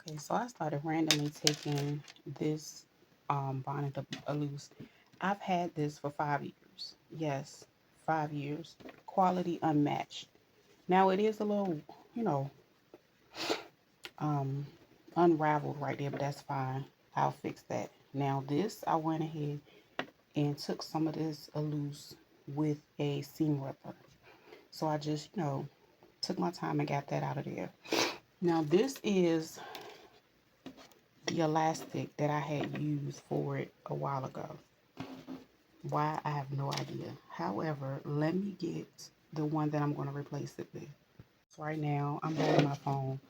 Okay, so I started randomly taking this bonnet loose. I've had this for 5 years. Yes, 5 years. Quality unmatched. Now it is a little, you know, um, unraveled right there, but that's fine. I'll fix that. Now this, I went ahead and took some of this loose with a seam ripper. So I just, took my time and got that out of there. Now this is the elastic that I had used for it a while ago. Why, I have no idea. However, let me get the one that I'm going to replace it with. So right now, I'm holding my phone.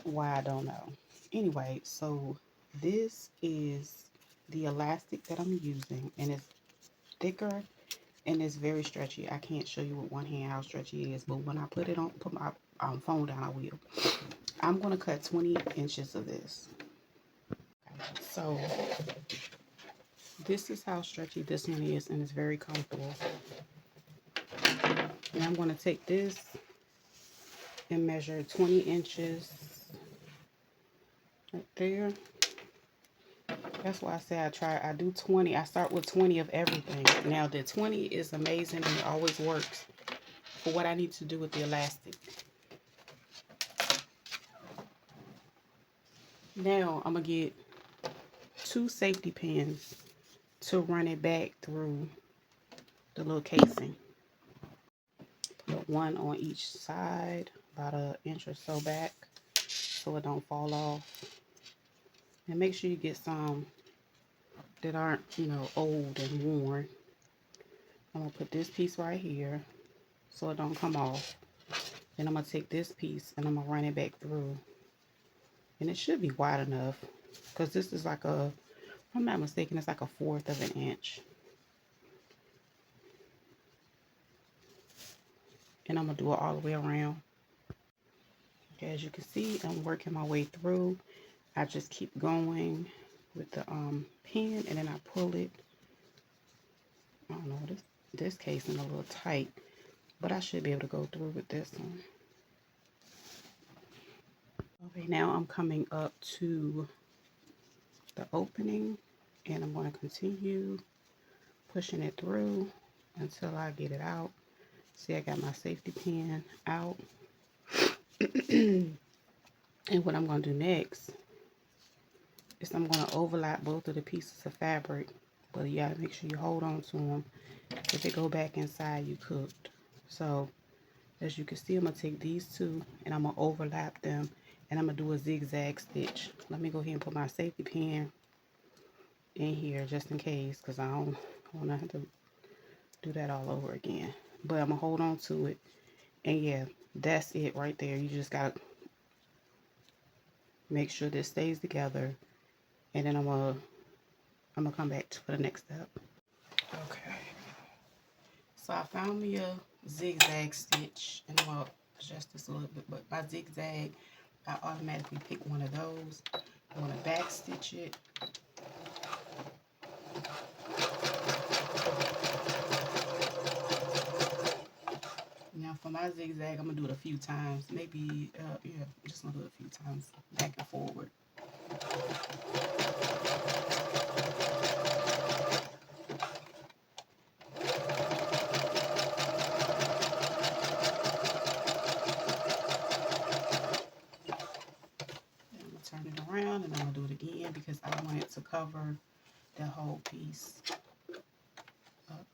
Why, I don't know. Anyway, so this is the elastic that I'm using, and it's thicker and it's very stretchy. I can't show you with one hand how stretchy it is, but when I put my phone down, I will. I'm going to cut 20 inches of this. So this is how stretchy this one is, and it's very comfortable. And I'm going to take this and measure 20 inches right there. That's why I say I do 20. I start with 20 of everything. Now the 20 is amazing and it always works for what I need to do with the elastic. Now I'm going to get 2 safety pins to run it back through the little casing. Put one on each side, about an inch or so back, so it don't fall off. And make sure you get some that aren't, old and worn. I'm going to put this piece right here so it don't come off. Then I'm going to take this piece and I'm going to run it back through. And it should be wide enough because this is like if I'm not mistaken, it's like 1/4 of an inch. And I'm going to do it all the way around. Okay, as you can see, I'm working my way through. I just keep going with the pin and then I pull it. I don't know, this casing a little tight, but I should be able to go through with this one. Okay, now I'm coming up to the opening and I'm going to continue pushing it through until I get it out. See, I got my safety pin out. And what I'm going to do next is I'm going to overlap both of the pieces of fabric, but you got to make sure you hold on to them. If they go back inside, you cooked. So as you can see, I'm going to take these two and I'm going to overlap them and I'm going to do a zigzag stitch. Let me go ahead and put my safety pin in here just in case, because I don't want to have to do that all over again. But I'm going to hold on to it. And yeah, that's it right there. You just got to make sure this stays together. And then I'm gonna come back for the next step. Okay. So I found me a zigzag stitch, and I'm gonna adjust this a little bit. But my zigzag, I automatically pick one of those. I'm gonna back stitch it. Now for my zigzag, I'm gonna do it a few times. Maybe, yeah, I'm just gonna do it a few times, back and forward. Then I'm gonna turn it around, and I'm gonna do it again because I want it to cover the whole piece up.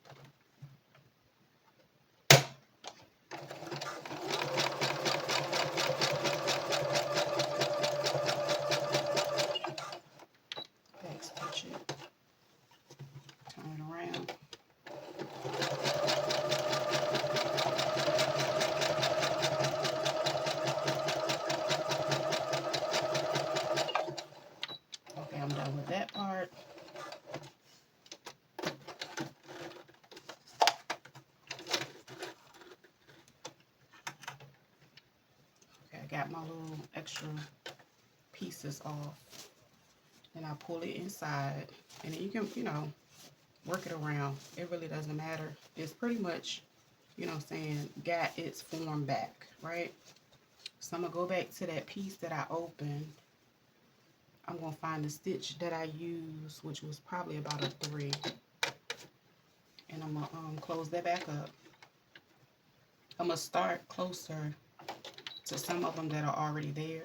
Back stitch it, turn it around. Okay, I'm done with that part. Okay, I got my little extra pieces off. And I pull it inside. And then you can, work it around. It really doesn't matter. It's pretty much, got its form back, right? So I'm going to go back to that piece that I opened. I'm going to find the stitch that I used, which was probably about a 3. And I'm going to close that back up. I'm going to start closer to some of them that are already there.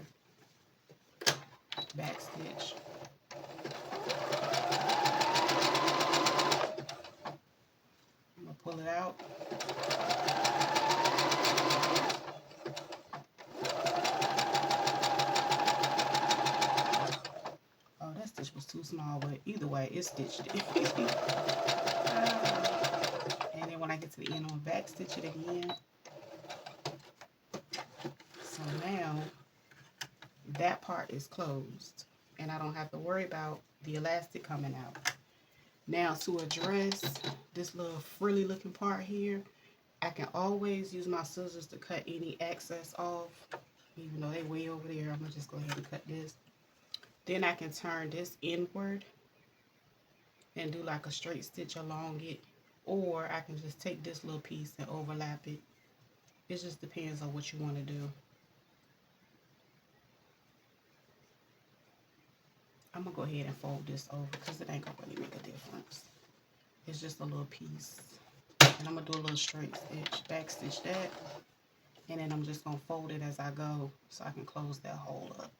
Back stitch. I'm going to pull it out. Oh, that stitch was too small, but either way, it stitched it. And then when I get to the end, I'm going to back stitch it again. So now that part is closed and I don't have to worry about the elastic coming out. Now to address this little frilly looking part here, I can always use my scissors to cut any excess off. Even though they way over there, I'm gonna just go ahead and cut this. Then I can turn this inward and do like a straight stitch along it, or I can just take this little piece and overlap it. It just depends on what you want to do. I'm gonna go ahead and fold this over because it ain't gonna really make a difference. It's just a little piece. And I'm gonna do a little straight stitch, back stitch that, and then I'm just gonna fold it as I go so I can close that hole up.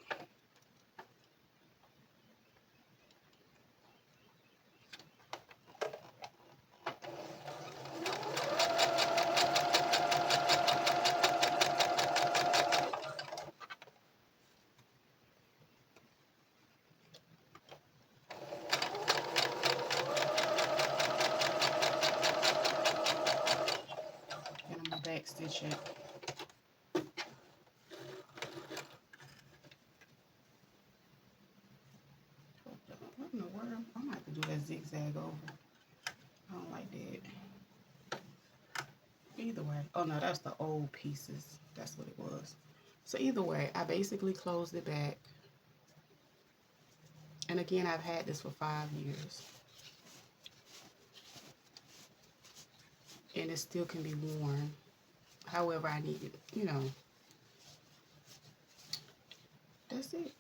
And I'm gonna back stitch it. What in the world? I might have to do that zigzag over. I don't like that. Either way. Oh no, that's the old pieces. That's what it was. So either way, I basically closed it back. And again, I've had this for 5 years. And it still can be worn however I need it, you know. That's it.